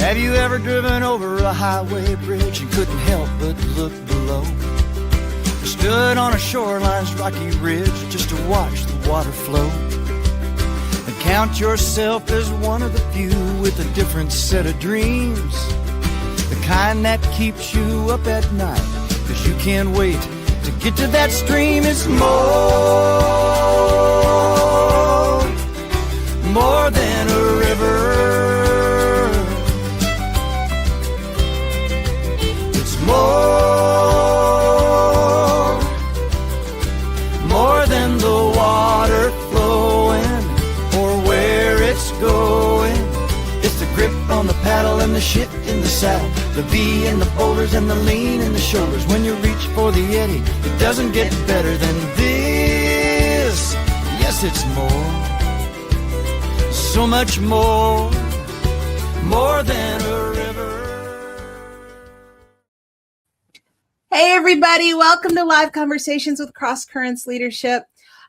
Have you ever driven over a highway bridge and couldn't help but look below? Or stood on a shoreline's rocky ridge just to watch the water flow? And count yourself as one of the few with a different set of dreams, the kind that keeps you up at night, 'cause you can't wait to get to that stream. It's more than a river. It's more than the water flowing or where it's going. It's the grip on the paddle and the shit in the saddle, the V in the boulders and the lean in the shoulders. When you reach for the eddy, it doesn't get better than this. Yes, it's more, so much more than a river. Hey everybody, welcome to Live Conversations with Cross Currents Leadership.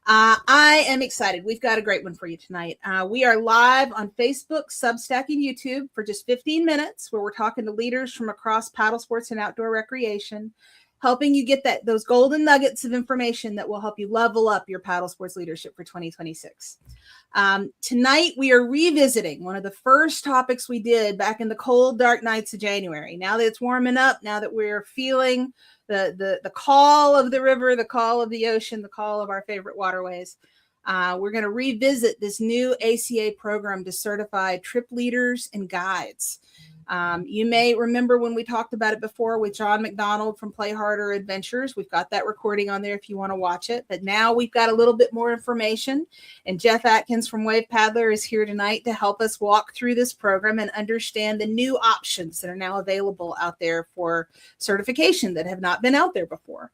I am excited. We've got a great one for you tonight. We are live on Facebook, Substack, and YouTube for just 15 minutes, where we're talking to leaders from across paddle sports and outdoor recreation, helping you get those golden nuggets of information that will help you level up your paddle sports leadership for 2026. Tonight, we are revisiting one of the first topics we did back in the cold, dark nights of January. Now that it's warming up, now that we're feeling the call of the river, the call of the ocean, the call of our favorite waterways, we're going to revisit this new ACA program to certify trip leaders and guides. You may remember when we talked about it before with John McDonald from Play Harder Adventures. We've got that recording on there if you want to watch it. But now we've got a little bit more information. And Jeff Atkins from Wavepaddler is here tonight to help us walk through this program and understand the new options that are now available out there for certification that have not been out there before.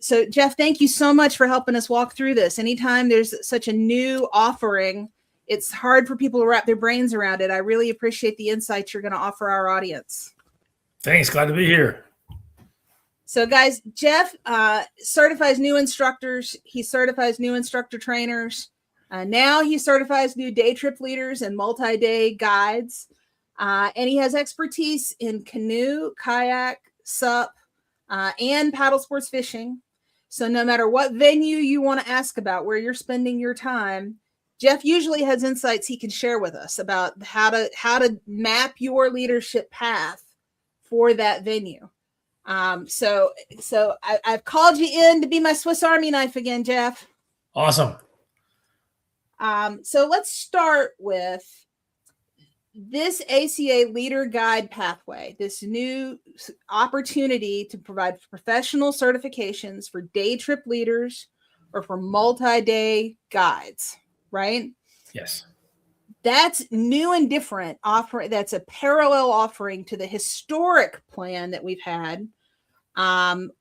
So Jeff, thank you so much for helping us walk through this. Anytime there's such a new offering, it's hard for people to wrap their brains around it. I really appreciate the insights you're going to offer our audience. Thanks. Glad to be here. So guys, Jeff certifies new instructors. He certifies new instructor trainers. Now he certifies new day trip leaders and multi-day guides. And he has expertise in canoe, kayak, SUP, and paddle sports fishing. So no matter what venue you want to ask about, where you're spending your time, Jeff usually has insights he can share with us about how to map your leadership path for that venue. So I've called you in to be my Swiss Army knife again, Jeff. Awesome. So let's start with this ACA leader guide pathway, this new opportunity to provide professional certifications for day trip leaders or for multi-day guides. Right? Yes. That's new and different offering. That's a parallel offering to the historic plan that we've had,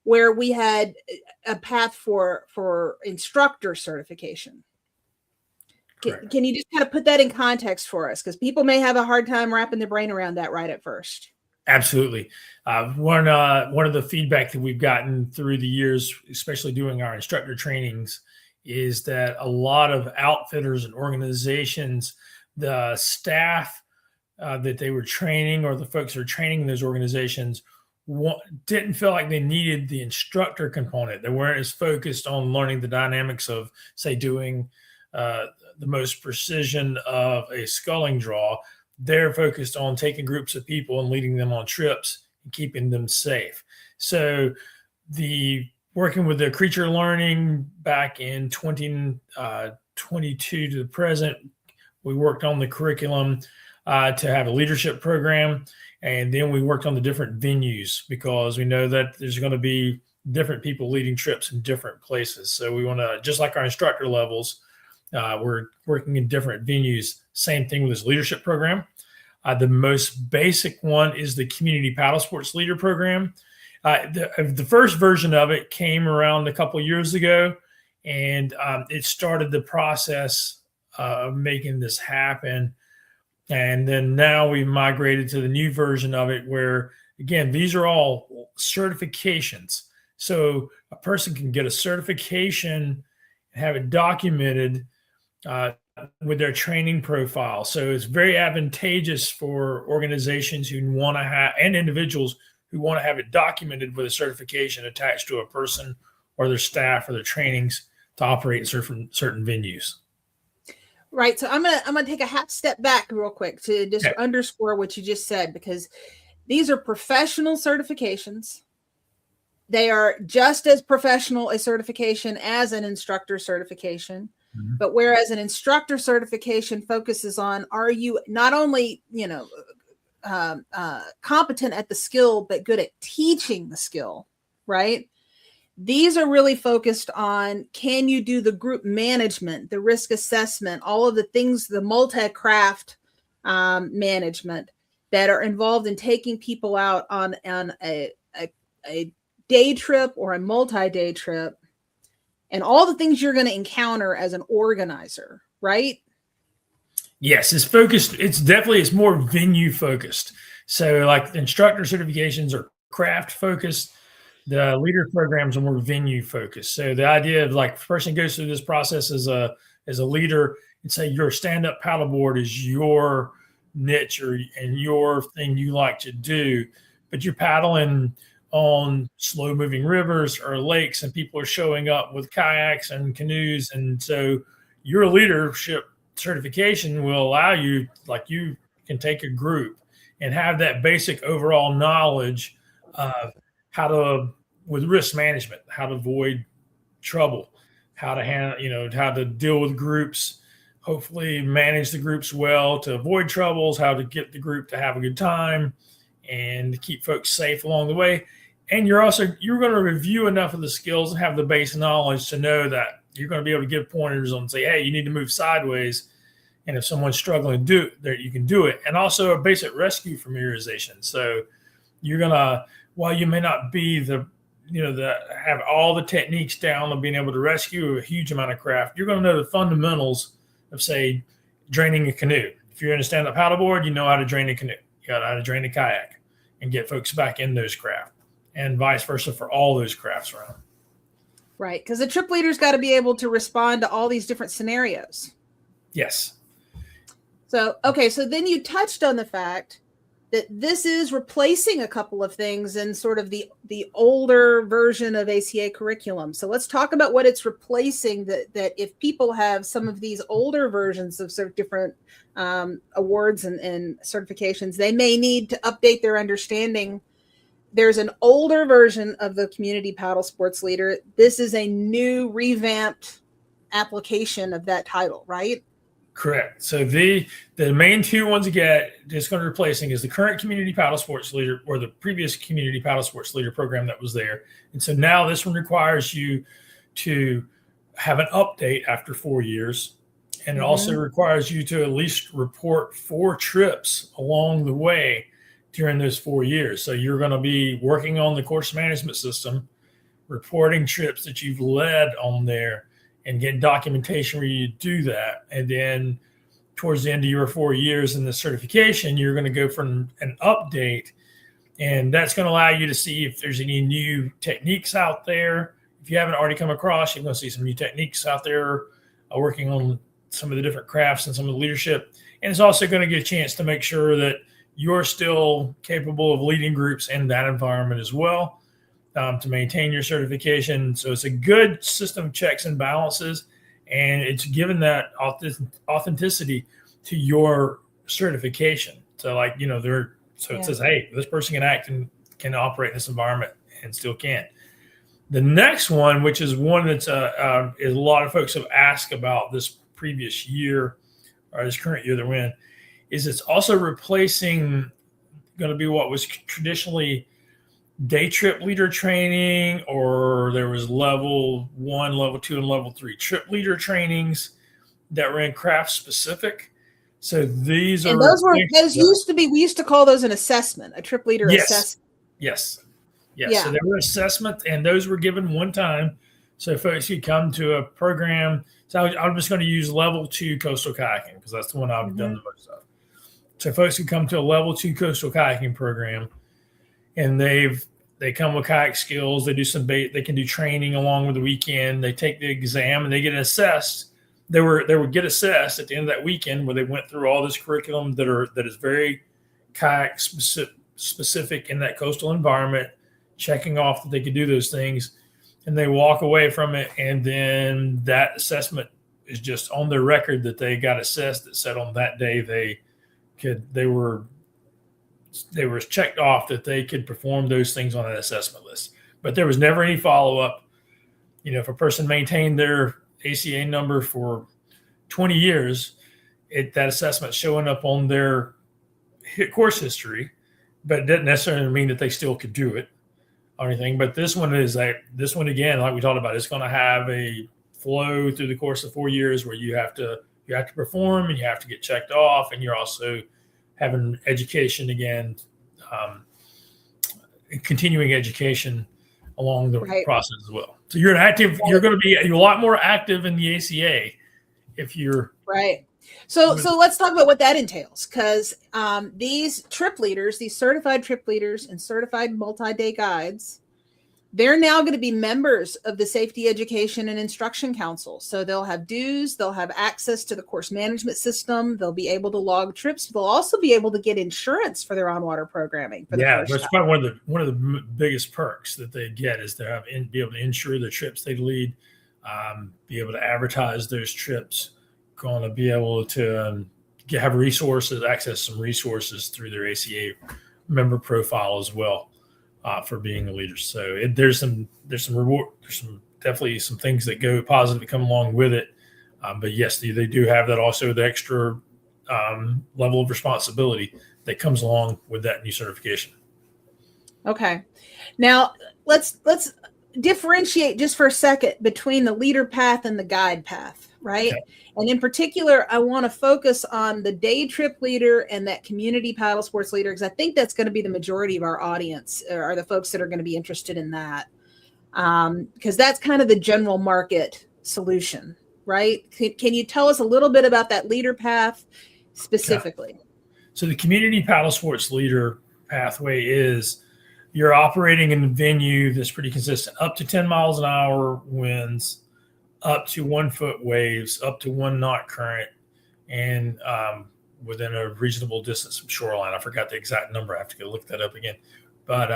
where we had a path for instructor certification. Can you just kind of put that in context for us? Because people may have a hard time wrapping their brain around that right at first. Absolutely. One of the feedback that we've gotten through the years, especially doing our instructor trainings, is that a lot of outfitters and organizations, the staff that they were training or the folks that are training in those organizations didn't feel like they needed the instructor component. They weren't as focused on learning the dynamics of, say, doing the most precision of a sculling draw. They're focused on taking groups of people and leading them on trips and keeping them safe. So working with the creature learning back in 2022 to the present, we worked on the curriculum to have a leadership program. And then we worked on the different venues because we know that there's going to be different people leading trips in different places. So we want to, just like our instructor levels, we're working in different venues. Same thing with this leadership program. The most basic one is the Community Paddle Sports Leader Program. The first version of it came around a couple of years ago, and it started the process of making this happen. And then now we've migrated to the new version of it where, again, these are all certifications. So a person can get a certification and have it documented with their training profile. So it's very advantageous for organizations who want to have, and individuals who want to have it documented with a certification attached to a person or their staff or their trainings to operate in certain venues. Right. So I'm gonna take a half step back real quick to just underscore what you just said, because these are professional certifications. They are just as professional a certification as an instructor certification. Mm-hmm. But whereas an instructor certification focuses on, are you not only, competent at the skill, but good at teaching the skill, right? These are really focused on, can you do the group management, the risk assessment, all of the things, the multi-craft management that are involved in taking people out on a day trip or a multi-day trip, and all the things you're going to encounter as an organizer, right? Yes, it's focused. It's more venue focused. So like the instructor certifications are craft focused. The leader programs are more venue focused. So the idea of like a person goes through this process as a leader and say your stand-up paddleboard is your niche and your thing you like to do, but you're paddling on slow moving rivers or lakes and people are showing up with kayaks and canoes. And so your leadership certification will allow you, like you can take a group and have that basic overall knowledge of how to, with risk management, how to avoid trouble, how to handle, how to deal with groups, hopefully manage the groups well to avoid troubles, how to get the group to have a good time and to keep folks safe along the way. And you're going to review enough of the skills and have the base knowledge to know that you're going to be able to give pointers on, say, hey, you need to move sideways. And if someone's struggling to do it, there you can do it. And also a basic rescue familiarization. So you're going to, while you may not be have all the techniques down of being able to rescue a huge amount of craft, you're going to know the fundamentals of, say, draining a canoe. If you're in a stand-up paddleboard, you know how to drain a canoe. You got how to drain a kayak and get folks back in those craft, and vice versa for all those crafts around. Right, because the trip leader's got to be able to respond to all these different scenarios. Yes. So then you touched on the fact that this is replacing a couple of things in sort of the older version of ACA curriculum. So let's talk about what it's replacing, that if people have some of these older versions of sort of different awards and certifications, they may need to update their understanding. There's an older version of the Community Paddle Sports Leader. This is a new revamped application of that title, right? Correct. So the main two ones you get just going to replacing is the current Community Paddle Sports Leader or the previous Community Paddle Sports Leader program that was there. And so now this one requires you to have an update after 4 years. And it also requires you to at least report 4 trips along the way during those 4 years. So you're going to be working on the course management system, reporting trips that you've led on there, and get documentation where you do that. And then towards the end of your 4 years in the certification, you're going to go for an update. And that's going to allow you to see if there's any new techniques out there. If you haven't already come across, you're going to see some new techniques out there working on some of the different crafts and some of the leadership. And it's also going to get a chance to make sure that you're still capable of leading groups in that environment as well. To maintain your certification. So it's a good system of checks and balances, and it's given that authenticity to your certification. So it says, hey, this person can act and can operate in this environment and still can. The next one, which is one that's a lot of folks have asked about this previous year or this current year they're in, is it's also replacing going to be what was traditionally day trip leader training, or there was level 1, level 2, and level 3 trip leader trainings that were in craft specific. So these are, used to be, we used to call those an assessment, a trip leader assessment. Yes. Yeah. So they were assessment, and those were given one time. So folks could come to a program. So I'm just going to use level 2 coastal kayaking because that's the one I've done the most of. So folks could come to a level 2 coastal kayaking program, and they come with kayak skills. They do they can do training along with the weekend. They take the exam and they get assessed they would get assessed at the end of that weekend, where they went through all this curriculum that is very kayak specific in that coastal environment, checking off that they could do those things, and they walk away from it, and then that assessment is just on their record that they got assessed. That said on that day they were checked off that they could perform those things on that assessment list. But there was never any follow up. If a person maintained their ACA number for 20 years, that assessment showing up on their course history, but it doesn't necessarily mean that they still could do it or anything. But this one again, like we talked about, it's going to have a flow through the course of 4 years where you have to perform and you have to get checked off, and you're also having education again, continuing education along the process as well. So you're going to be a lot more active in the ACA if you're right. So let's talk about what that entails, because these trip leaders, these certified trip leaders and certified multi-day guides, they're now going to be members of the Safety Education and Instruction Council. So they'll have dues, they'll have access to the course management system, they'll be able to log trips, they'll also be able to get insurance for their on-water programming. That's probably one of the biggest perks that they get is to be able to insure the trips they lead, be able to advertise those trips, going to be able to have resources, access some resources through their ACA member profile as well. For being a leader. So there's some reward, definitely some things that go positive that come along with it. But yes, they do have that also, the extra level of responsibility that comes along with that new certification. Okay. Now let's differentiate just for a second between the leader path and the guide path, right? Okay. And in particular, I want to focus on the day trip leader and that community paddle sports leader, because I think that's going to be the majority of our audience, are the folks that are going to be interested in that. Because that's kind of the general market solution, right? Can you tell us a little bit about that leader path specifically? Yeah. So the community paddle sports leader pathway is you're operating in a venue that's pretty consistent, up to 10 miles an hour winds, up to 1 foot waves, up to 1 knot current, and within a reasonable distance from shoreline. I forgot the exact number. I have to go look that up again. But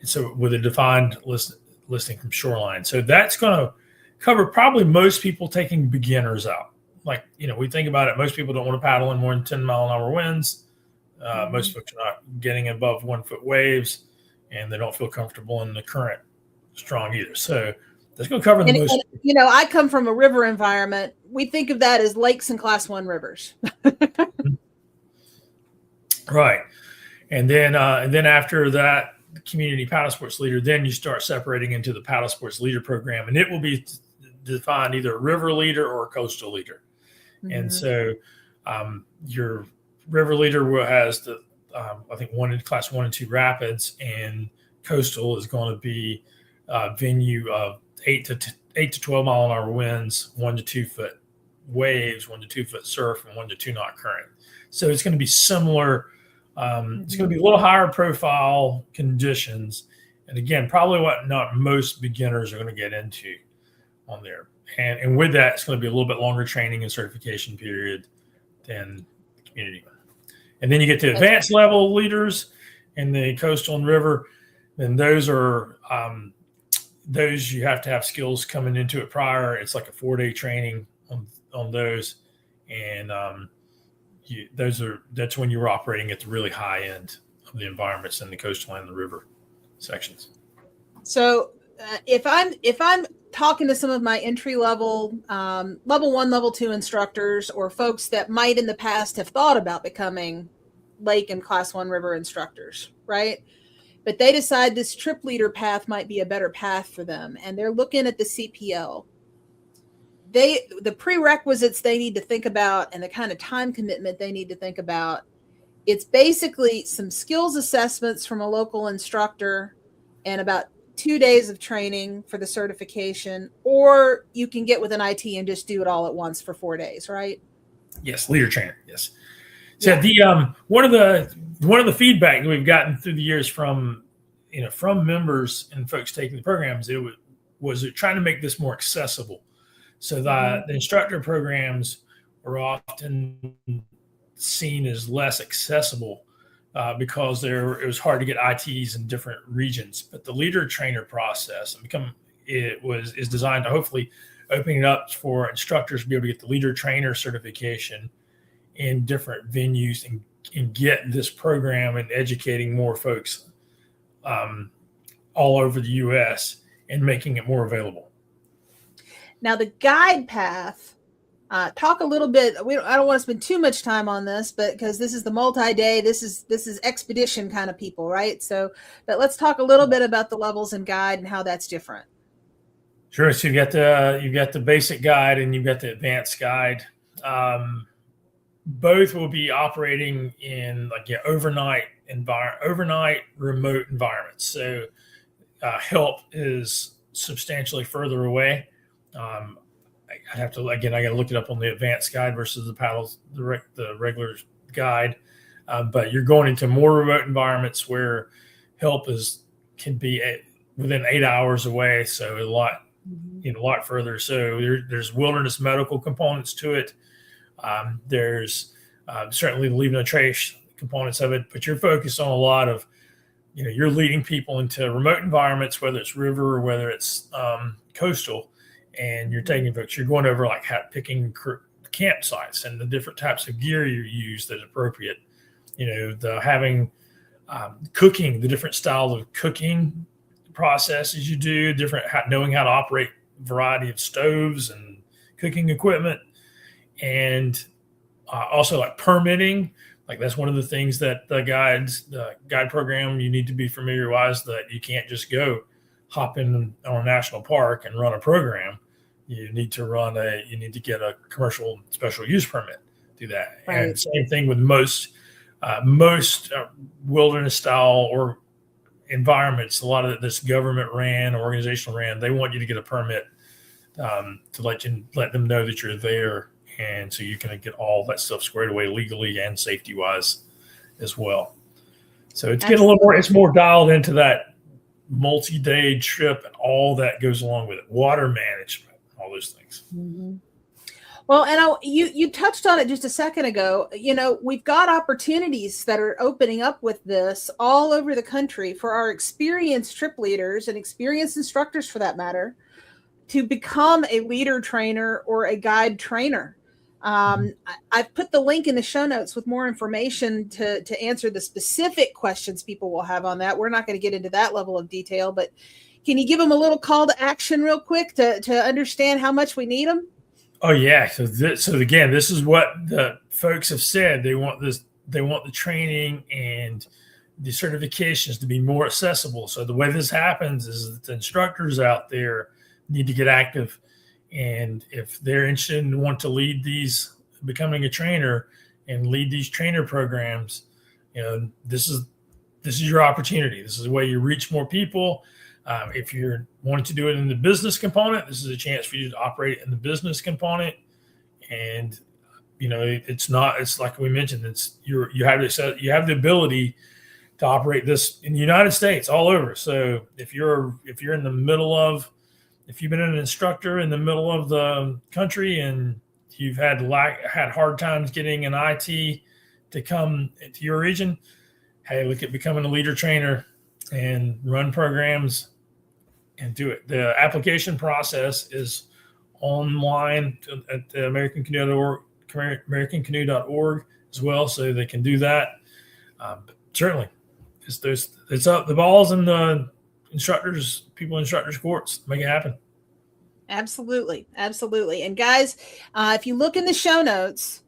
so with a defined listing from shoreline. So that's going to cover probably most people taking beginners out. Like, we think about it. Most people don't want to paddle in more than 10 mile an hour winds. Most folks are not getting above 1 foot waves, and they don't feel comfortable in the current strong either. So that's going to cover the most. And, I come from a river environment. We think of that as lakes and class 1 rivers. Right. And then after that, the community paddle sports leader, then you start separating into the paddle sports leader program, and it will be defined either a river leader or a coastal leader. Mm-hmm. And so your river leader has the, I think class 1 and 2 rapids, and coastal is going to be a venue of 8 to 12 mile an hour winds, 1 to 2 foot waves, 1 to 2 foot surf, and 1 to 2 knot current. So it's going to be similar. It's going to be a little higher profile conditions. And again, probably what not most beginners are going to get into on there. And with that, it's going to be a little bit longer training and certification period than the community one. And then you get to advanced level leaders in the coastal and river. And those are, those you have to have skills coming into it prior. It's like a 4-day training on those. And that's when you're operating at the really high end of the environments in the coastal and the river sections. So if I'm talking to some of my entry level, level 1, level 2 instructors, or folks that might in the past have thought about becoming lake and class 1 river instructors, right? But they decide this trip leader path might be a better path for them, and they're looking at the CPL. The prerequisites they need to think about and the kind of time commitment they need to think about, it's basically some skills assessments from a local instructor and about 2 days of training for the certification, or you can get with an IT and just do it all at once for 4 days, right? Yes, leader trainer. Yes. So yeah. One of the feedback that we've gotten through the years from members and folks taking the programs, was trying to make this more accessible. So the instructor programs were often seen as less accessible because it was hard to get ITs in different regions. But the leader trainer process is designed to hopefully open it up for instructors to be able to get the leader trainer certification in different venues and get this program and educating more folks all over the U.S. and making it more available. Now, the guide path, talk a little bit. I don't want to spend too much time on this, but because this is the multi-day, this is expedition kind of people, right? But let's talk a little bit about the levels in guide and how that's different. Sure. So you've got the basic guide and you've got the advanced guide. Both will be operating in overnight remote environments. So help is substantially further away. I got to look it up on the advanced guide versus the regular guide. But you're going into more remote environments where help can be within 8 hours away. So a lot further. So there's wilderness medical components to it. There's certainly leave no trace components of it, but you're focused on a lot of, you're leading people into remote environments, whether it's river or whether it's coastal, and you're taking folks, you're going over picking campsites and the different types of gear you use that's appropriate. Having cooking, the different style of cooking processes you do, knowing how to operate a variety of stoves and cooking equipment, and also permitting. That's one of the things that the guide program, you need to be familiar with, that you can't just go hop in on a national park and run a program. You need to get a commercial special use permit to do that. Right. And same thing with most wilderness style or environments. A lot of this government ran, organizational ran, they want you to get a permit to let them know that you're there. And so you can get all that stuff squared away legally and safety wise as well. So it's getting a little more, it's more dialed into that multi-day trip and all that goes along with it. Water management, all those things. Mm-hmm. Well, and you touched on it just a second ago. We've got opportunities that are opening up with this all over the country for our experienced trip leaders and experienced instructors, for that matter, to become a leader trainer or a guide trainer. I've put the link in the show notes with more information to answer the specific questions people will have on that. We're not going to get into that level of detail, but can you give them a little call to action real quick to understand how much we need them? Oh yeah. So again, this is what the folks have said. They want the training and the certifications to be more accessible. So the way this happens is that the instructors out there need to get active. And if they're interested and want to lead becoming a trainer and lead these trainer programs, this is your opportunity. This is the way you reach more people. If you're wanting to do it in the business component, this is a chance for you to operate in the business component. And it's like we mentioned, you have the ability to operate this in the United States all over. So if you're in the middle of, if you've been an instructor in the middle of the country and you've had hard times getting an IT to come to your region, hey, look at becoming a leader trainer and run programs and do it. The application process is online at the americancanoe.org as well, so they can do that. But certainly, it's up. The ball's in the instructors courts. Make it happen. Absolutely. And guys, if you look in the show notes,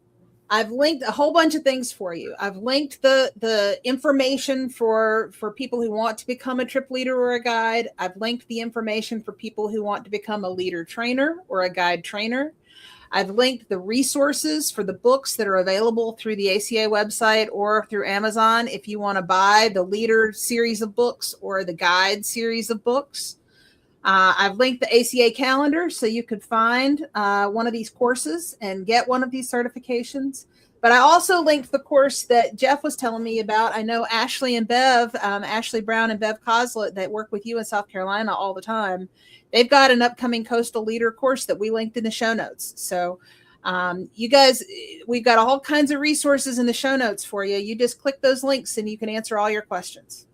I've linked a whole bunch of things for you. I've linked the information for people who want to become a trip leader or a guide. I've linked the information for people who want to become a leader trainer or a guide trainer. I've linked the resources for the books that are available through the ACA website or through Amazon if you want to buy the leader series of books or the guide series of books. I've linked the ACA calendar so you could find one of these courses and get one of these certifications. But I also linked the course that Jeff was telling me about. I know Ashley and Bev, Ashley Brown and Bev Coslett, that work with you in South Carolina all the time. They've got an upcoming Coastal Leader course that we linked in the show notes. So you guys, we've got all kinds of resources in the show notes for you. You just click those links and you can answer all your questions.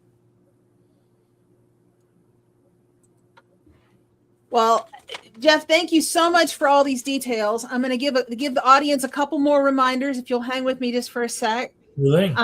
Well, Jeff, thank you so much for all these details. I'm going to give the audience a couple more reminders if you'll hang with me just for a sec. Really?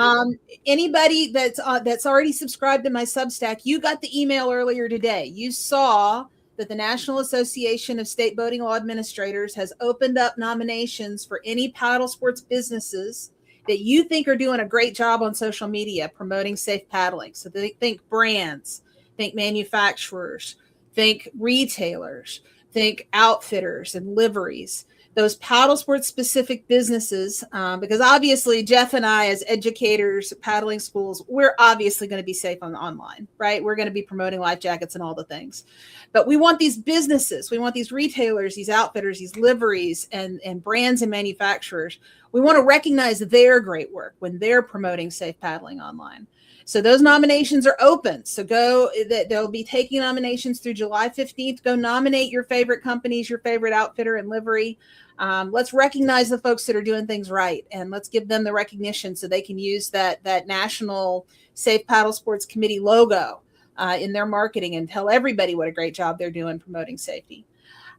Anybody that's already subscribed to my Substack, you got the email earlier today. You saw that the National Association of State Boating Law Administrators has opened up nominations for any paddle sports businesses that you think are doing a great job on social media promoting safe paddling. So they think brands, think manufacturers, think retailers, think outfitters and liveries, those paddle sports specific businesses, because obviously Jeff and I, as educators, paddling schools, we're obviously going to be safe online, right? We're going to be promoting life jackets and all the things. But we want these businesses, we want these retailers, these outfitters, these liveries and brands and manufacturers. We want to recognize their great work when they're promoting safe paddling online. So those nominations are open. So they'll be taking nominations through July 15th. Go nominate your favorite companies, your favorite outfitter and livery. Let's recognize the folks that are doing things right, and let's give them the recognition so they can use that National Safe Paddle Sports Committee logo in their marketing and tell everybody what a great job they're doing promoting safety.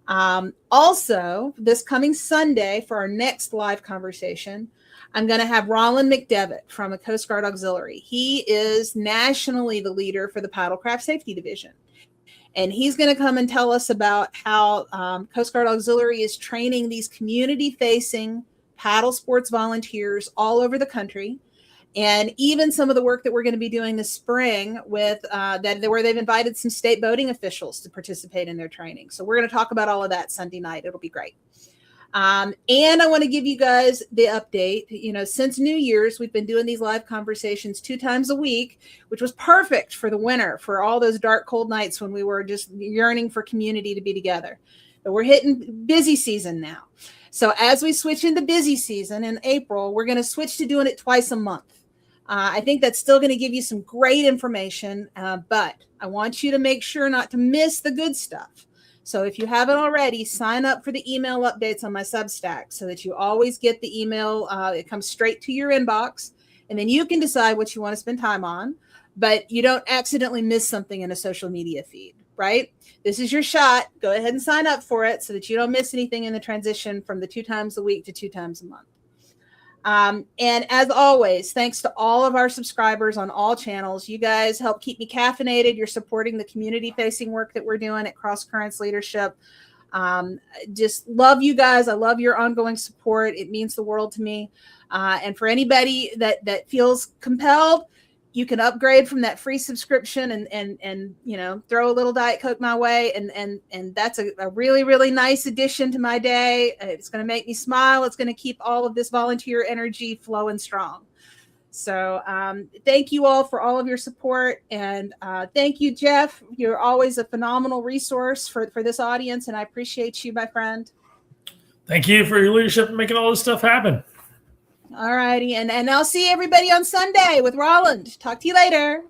Also, this coming Sunday for our next live conversation, I'm going to have Roland McDevitt from the Coast Guard Auxiliary. He is nationally the leader for the Paddlecraft Safety Division. And he's going to come and tell us about how Coast Guard Auxiliary is training these community-facing paddle sports volunteers all over the country. And even some of the work that we're going to be doing this spring with where they've invited some state boating officials to participate in their training. So we're going to talk about all of that Sunday night. It'll be great. And I want to give you guys the update. You know, since New Year's, we've been doing these live conversations 2 times a week, which was perfect for the winter, for all those dark, cold nights when we were just yearning for community to be together. But we're hitting busy season now. So as we switch into busy season in April, we're going to switch to doing it twice a month. I think that's still going to give you some great information, but I want you to make sure not to miss the good stuff. So if you haven't already, sign up for the email updates on my Substack so that you always get the email. It comes straight to your inbox, and then you can decide what you want to spend time on, but you don't accidentally miss something in a social media feed, right? This is your shot. Go ahead and sign up for it so that you don't miss anything in the transition from the 2 times a week to 2 times a month. And as always, thanks to all of our subscribers on all channels. You guys help keep me caffeinated. You're supporting the community-facing work that we're doing at Cross Currents Leadership. Just love you guys. I love your ongoing support. It means the world to me. And for anybody that feels compelled, you can upgrade from that free subscription and you know, throw a little Diet Coke my way. And that's a really, really nice addition to my day. It's going to make me smile. It's going to keep all of this volunteer energy flowing strong. So thank you all for all of your support. And thank you, Jeff. You're always a phenomenal resource for this audience. And I appreciate you, my friend. Thank you for your leadership and making all this stuff happen. All righty. And I'll see everybody on Sunday with Roland. Talk to you later.